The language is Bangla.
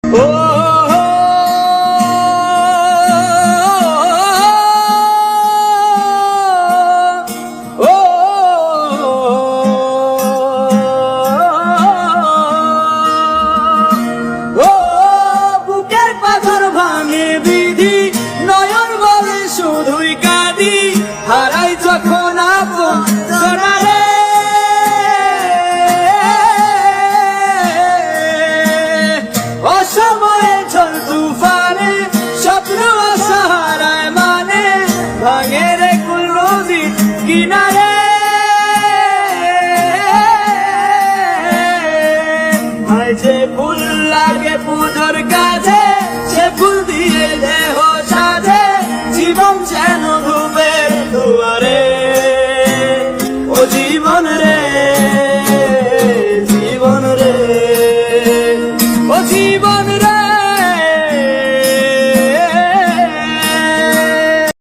ও বুকের পাথর ভাঙে বিধি, নয়ন বলে শুধুই কাঁদি, হারাই যখন আপন জনারে। অসময়ে ঝড় তুফানে স্বপ্ন আশাহারায় মানে, ভাঙে রে কুল নদীর কিনারে। যে ফুল লাগে পুজোর